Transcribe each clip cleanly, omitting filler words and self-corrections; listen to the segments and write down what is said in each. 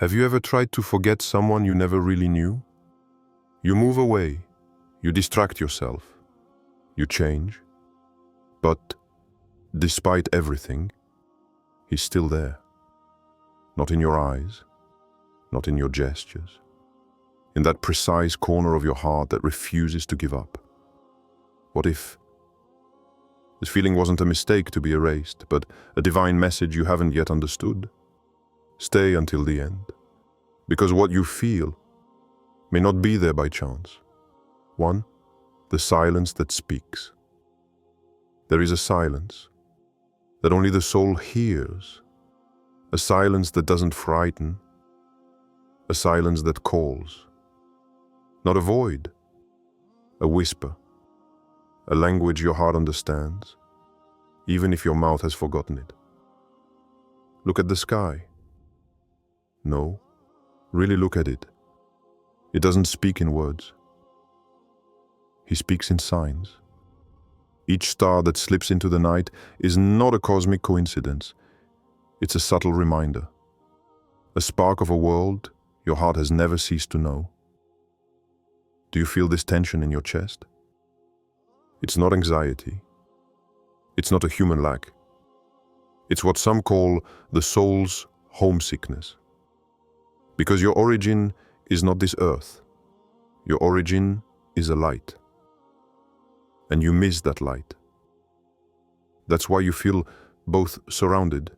Have you ever tried to forget someone you never really knew? You move away, you distract yourself, you change, but despite everything, he's still there. Not in your eyes, not in your gestures, in that precise corner of your heart that refuses to give up. What if this feeling wasn't a mistake to be erased, but a divine message you haven't yet understood? Stay until the end, because what you feel may not be there by chance. One, the silence that speaks. There is a silence that only the soul hears, a silence that doesn't frighten, a silence that calls. Not a void, a whisper, a language your heart understands, even if your mouth has forgotten it. Look at the sky. No, really look at it. It doesn't speak in words. He speaks in signs. Each star that slips into the night is not a cosmic coincidence. It's a subtle reminder, a spark of a world your heart has never ceased to know. Do you feel this tension in your chest? It's not anxiety. It's not a human lack. It's what some call the soul's homesickness. Because your origin is not this earth. Your origin is a light. And you miss that light. That's why you feel both surrounded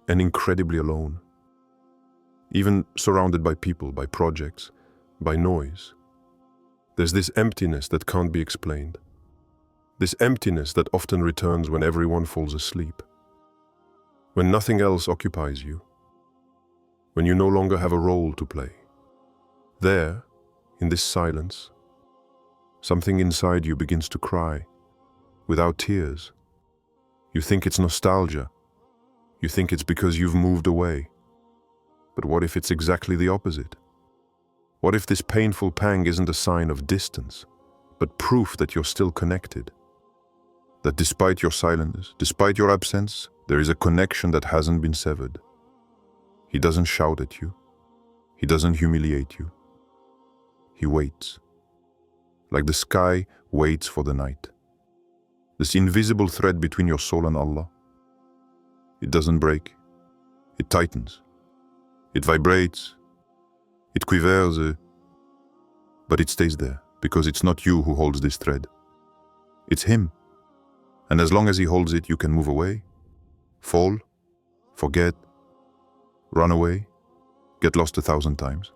and incredibly alone. Even surrounded by people, by projects, by noise. There's this emptiness that can't be explained. This emptiness that often returns when everyone falls asleep. When nothing else occupies you. When you no longer have a role to play. There, in this silence, something inside you begins to cry, without tears. You think it's nostalgia. You think it's because you've moved away. But what if it's exactly the opposite? What if this painful pang isn't a sign of distance, but proof that you're still connected? That despite your silence, despite your absence, there is a connection that hasn't been severed. He doesn't shout at you. He doesn't humiliate you. He waits. Like the sky waits for the night. This invisible thread between your soul and Allah. It doesn't break. It tightens. It vibrates. It quivers. But it stays there because it's not you who holds this thread. It's Him. And as long as He holds it, you can move away, fall, forget, run away, get lost 1,000 times.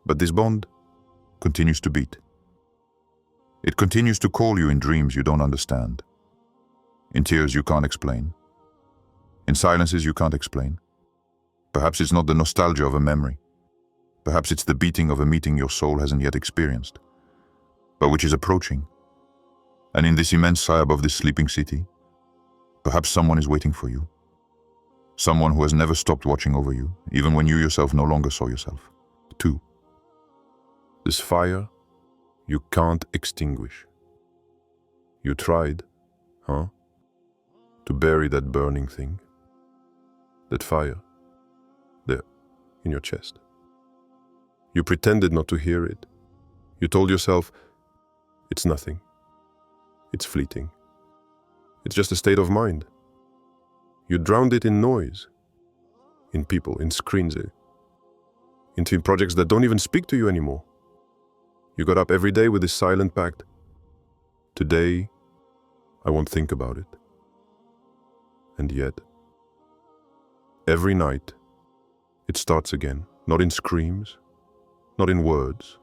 But this bond continues to beat. It continues to call you in dreams you don't understand, in tears you can't explain, in silences you can't explain. Perhaps it's not the nostalgia of a memory. Perhaps it's the beating of a meeting your soul hasn't yet experienced, but which is approaching. And in this immense sky above this sleeping city, perhaps someone is waiting for you. Someone who has never stopped watching over you, even when you yourself no longer saw yourself. 2. This fire you can't extinguish. You tried, huh? To bury that burning thing. That fire. There, in your chest. You pretended not to hear it. You told yourself, it's nothing. It's fleeting. It's just a state of mind. You drowned it in noise, in people, in screens, into projects that don't even speak to you anymore. You got up every day with this silent pact. Today, I won't think about it. And yet, every night, it starts again, not in screams, not in words,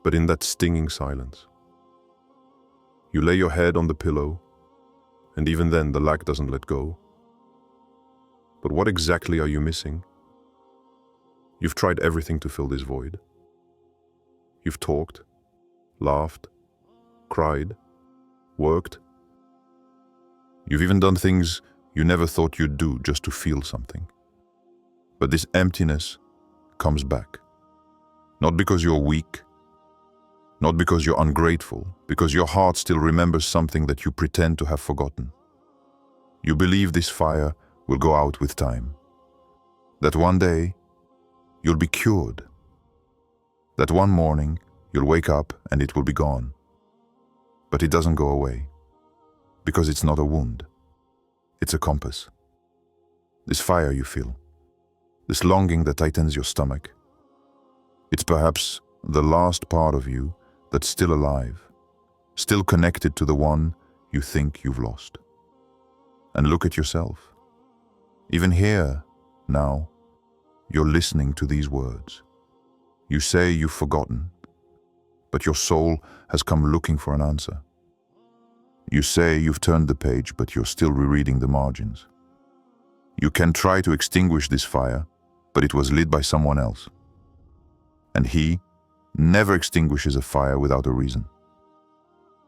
but in that stinging silence. You lay your head on the pillow, and even then the lack doesn't let go. But what exactly are you missing? You've tried everything to fill this void. You've talked, laughed, cried, worked. You've even done things you never thought you'd do just to feel something. But this emptiness comes back. Not because you're weak, not because you're ungrateful, because your heart still remembers something that you pretend to have forgotten. You believe this fire will go out with time. That one day, you'll be cured. That one morning, you'll wake up and it will be gone. But it doesn't go away, because it's not a wound. It's a compass. This fire you feel, this longing that tightens your stomach, it's perhaps the last part of you that's still alive, still connected to the one you think you've lost. And look at yourself. Even here, now, you're listening to these words. You say you've forgotten, but your soul has come looking for an answer. You say you've turned the page, but you're still rereading the margins. You can try to extinguish this fire, but it was lit by someone else. And he never extinguishes a fire without a reason.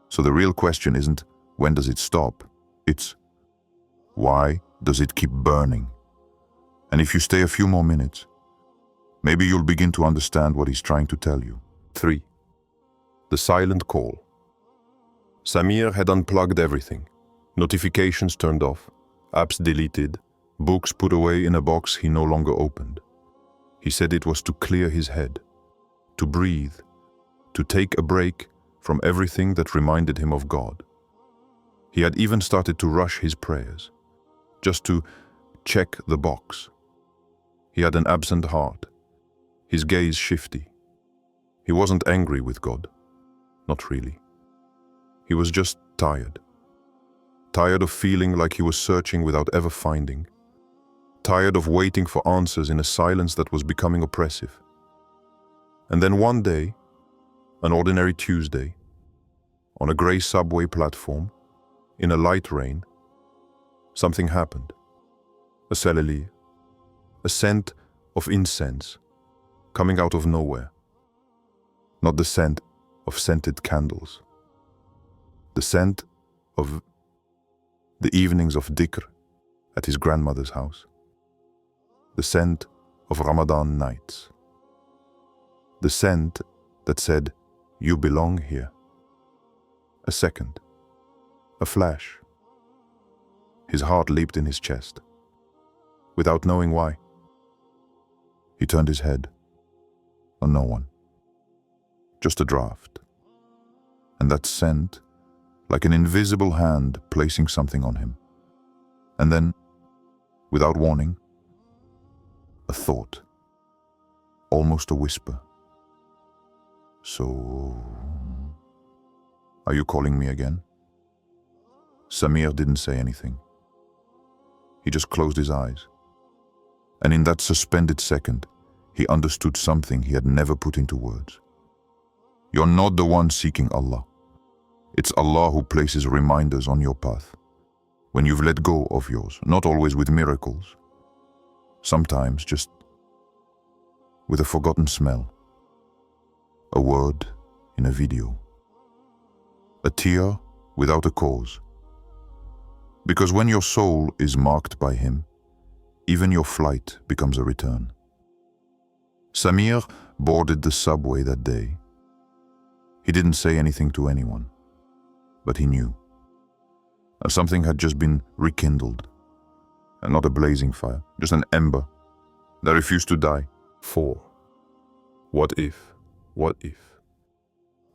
So the real question isn't, when does it stop? It's, why does it keep burning? And if you stay a few more minutes, maybe you'll begin to understand what he's trying to tell you. 3. The silent call. Samir had unplugged everything. Notifications turned off, apps deleted, books put away in a box he no longer opened. He said it was to clear his head, to breathe, to take a break from everything that reminded him of God. He had even started to rush his prayers, just to check the box. He had an absent heart, his gaze shifty. He wasn't angry with God, not really. He was just tired. Tired of feeling like he was searching without ever finding. Tired of waiting for answers in a silence that was becoming oppressive. And then one day, an ordinary Tuesday, on a grey subway platform, in a light rain, something happened. A selili, a scent of incense, coming out of nowhere. Not the scent of scented candles. The scent of the evenings of dhikr at his grandmother's house. The scent of Ramadan nights. The scent that said, "You belong here." A second, a flash. His heart leaped in his chest. Without knowing why, he turned his head on no one. Just a draft. And that scent, like an invisible hand placing something on him. And then, without warning, a thought, almost a whisper. "So, are you calling me again?" Samir didn't say anything. He just closed his eyes. And in that suspended second, he understood something he had never put into words. You're not the one seeking Allah. It's Allah who places reminders on your path. When you've let go of yours, not always with miracles. Sometimes just with a forgotten smell. A word in a video. A tear without a cause. Because when your soul is marked by him, even your flight becomes a return. Samir boarded the subway that day. He didn't say anything to anyone, but he knew. Something had just been rekindled, and not a blazing fire, just an ember that refused to die. 4. What if? What if?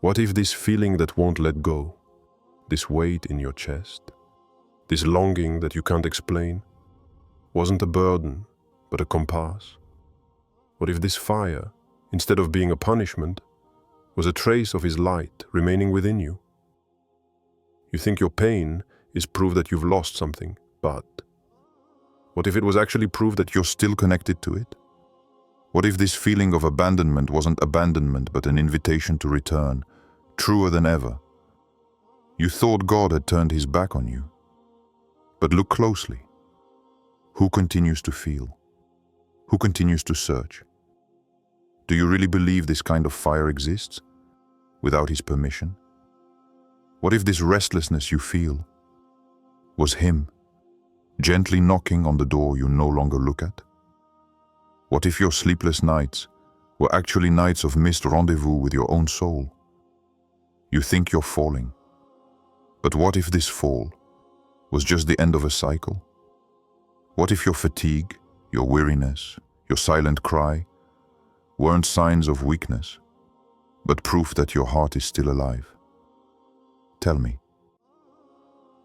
What if this feeling that won't let go, this weight in your chest, this longing that you can't explain, wasn't a burden, but a compass? What if this fire, instead of being a punishment, was a trace of his light remaining within you? You think your pain is proof that you've lost something, but what if it was actually proof that you're still connected to it? What if this feeling of abandonment wasn't abandonment, but an invitation to return, truer than ever? You thought God had turned his back on you. But look closely. Who continues to feel? Who continues to search? Do you really believe this kind of fire exists without his permission? What if this restlessness you feel was him, gently knocking on the door you no longer look at? What if your sleepless nights were actually nights of missed rendezvous with your own soul? You think you're falling, but what if this fall was just the end of a cycle? What if your fatigue, your weariness, your silent cry, weren't signs of weakness, but proof that your heart is still alive. Tell me,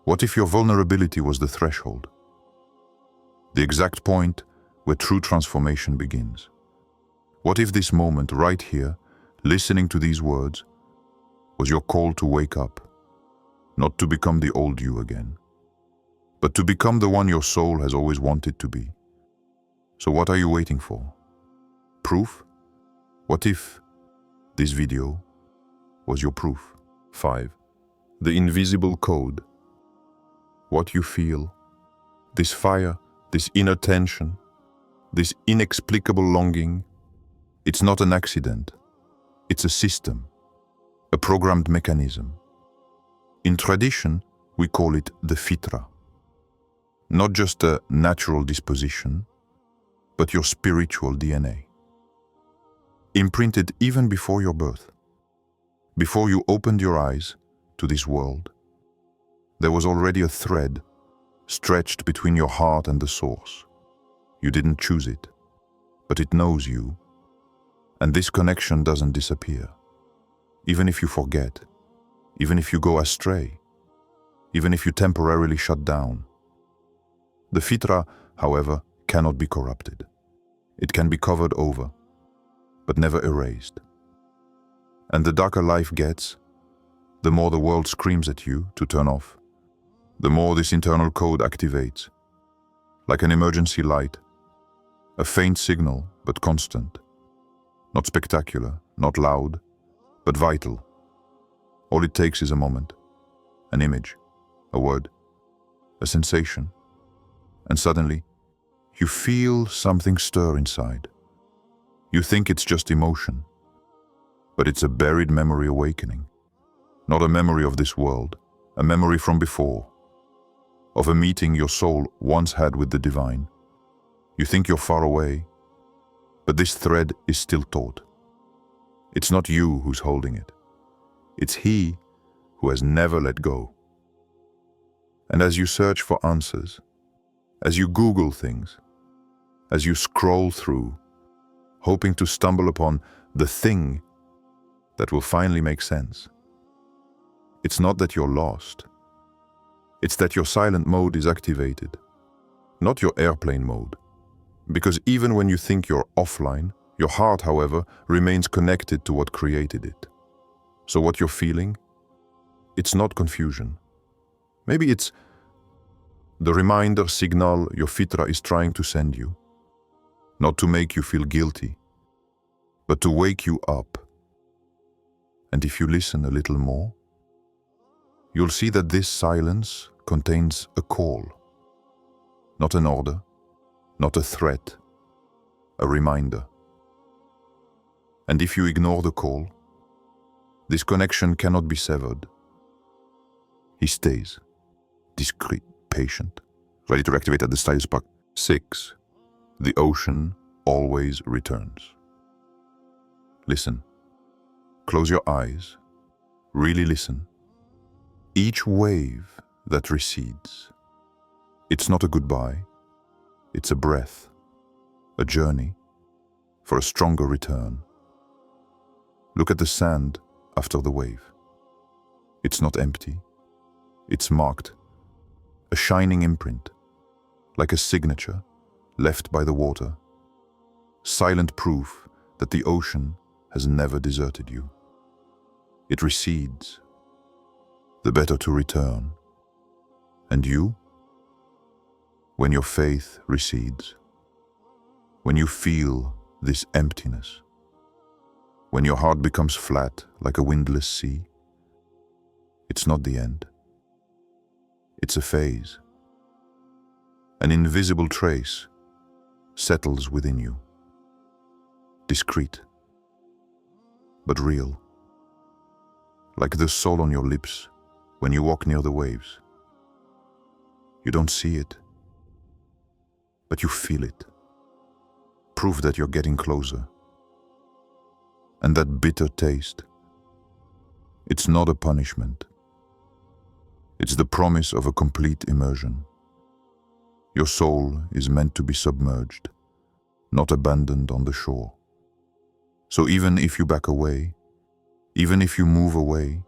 what if your vulnerability was the threshold? The exact point where true transformation begins? What if this moment right here, listening to these words, was your call to wake up, not to become the old you again, but to become the one your soul has always wanted to be? So what are you waiting for? Proof? What if this video was your proof? 5. The invisible code. What you feel, this fire, this inner tension, this inexplicable longing, it's not an accident. It's a system, a programmed mechanism. In tradition, we call it the fitra. Not just a natural disposition, but your spiritual DNA. Imprinted even before your birth. Before you opened your eyes to this world, there was already a thread stretched between your heart and the source. You didn't choose it, but it knows you. And this connection doesn't disappear. Even if you forget, even if you go astray, even if you temporarily shut down. The fitra, however, cannot be corrupted. It can be covered over, but never erased. And the darker life gets, the more the world screams at you to turn off, the more this internal code activates, like an emergency light, a faint signal but constant, not spectacular, not loud, but vital. All it takes is a moment, an image, a word, a sensation, and suddenly you feel something stir inside. You think it's just emotion, but it's a buried memory awakening. Not a memory of this world, a memory from before, of a meeting your soul once had with the divine. You think you're far away, but this thread is still taut. It's not you who's holding it. It's he who has never let go. And as you search for answers, as you Google things, as you scroll through, hoping to stumble upon the thing that will finally make sense, it's not that you're lost. It's that your silent mode is activated, not your airplane mode. Because even when you think you're offline, your heart, however, remains connected to what created it. So what you're feeling, it's not confusion. Maybe it's the reminder signal your fitra is trying to send you. Not to make you feel guilty, but to wake you up. And if you listen a little more, you'll see that this silence contains a call. Not an order, not a threat, a reminder. And if you ignore the call, this connection cannot be severed. He stays, discreet, patient, ready to activate at the slightest spark. 6. The ocean always returns. Listen. Close your eyes. Really listen. Each wave that recedes, it's not a goodbye. It's a breath, a journey for a stronger return. Look at the sand after the wave. It's not empty. It's marked, a shining imprint, like a signature left by the water, silent proof that the ocean has never deserted you. It recedes, the better to return. And you? When your faith recedes, when you feel this emptiness, when your heart becomes flat like a windless sea, it's not the end. It's a phase. An invisible trace settles within you, discreet, but real, like the soul on your lips when you walk near the waves. You don't see it, but you feel it. Proof that you're getting closer. And that bitter taste, it's not a punishment. It's the promise of a complete immersion. Your soul is meant to be submerged, not abandoned on the shore. So even if you back away, even if you move away,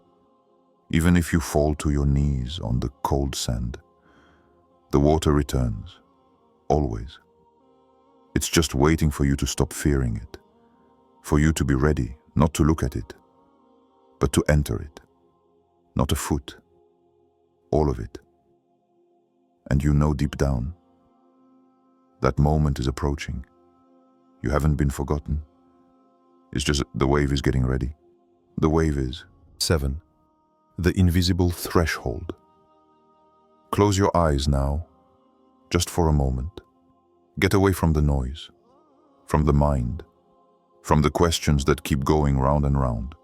even if you fall to your knees on the cold sand, the water returns, always. It's just waiting for you to stop fearing it, for you to be ready, not to look at it, but to enter it, not a foot, all of it. And you know deep down, that moment is approaching. You haven't been forgotten. It's just the wave is getting ready. The wave is 7. The invisible threshold. Close your eyes now, just for a moment. Get away from the noise, from the mind, from the questions that keep going round and round.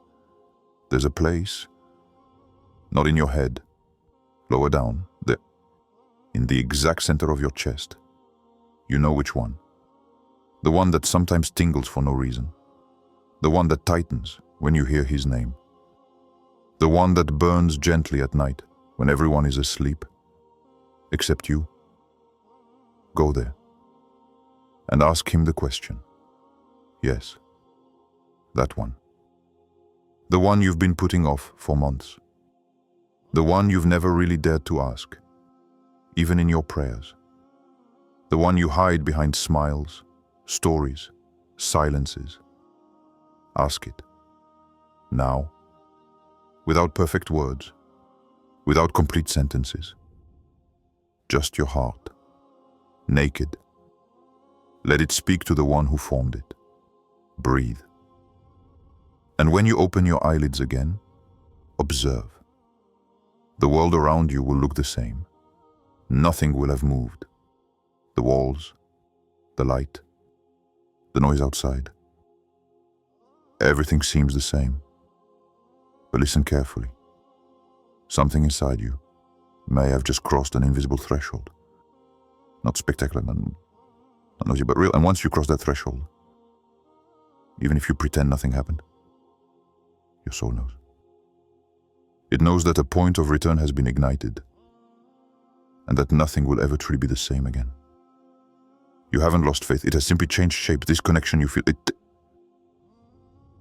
There's a place, not in your head, lower down, there, in the exact center of your chest. You know which one. The one that sometimes tingles for no reason. The one that tightens when you hear his name. The one that burns gently at night when everyone is asleep, except you. Go there and ask him the question. Yes, that one. The one you've been putting off for months. The one you've never really dared to ask, even in your prayers. The one you hide behind smiles, stories, silences. Ask it. Now. Without perfect words. Without complete sentences. Just your heart. Naked. Let it speak to the one who formed it. Breathe. And when you open your eyelids again, observe. The world around you will look the same. Nothing will have moved. The walls, the light, the noise outside. Everything seems the same. But listen carefully. Something inside you may have just crossed an invisible threshold. Not spectacular, not noisy, but real. And once you cross that threshold, even if you pretend nothing happened, your soul knows. It knows that a point of return has been ignited and that nothing will ever truly be the same again. You haven't lost faith. It has simply changed shape. This connection you feel,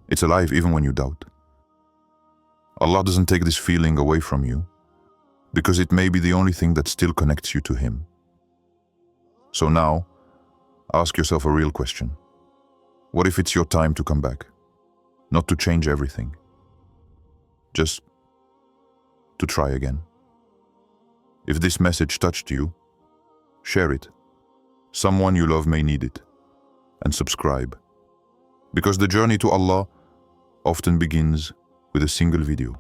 it's alive even when you doubt. Allah doesn't take this feeling away from you because it may be the only thing that still connects you to Him. So now, ask yourself a real question. What if it's your time to come back? Not to change everything, just to try again. If this message touched you, share it. Someone you love may need it. And subscribe. Because the journey to Allah often begins with a single video.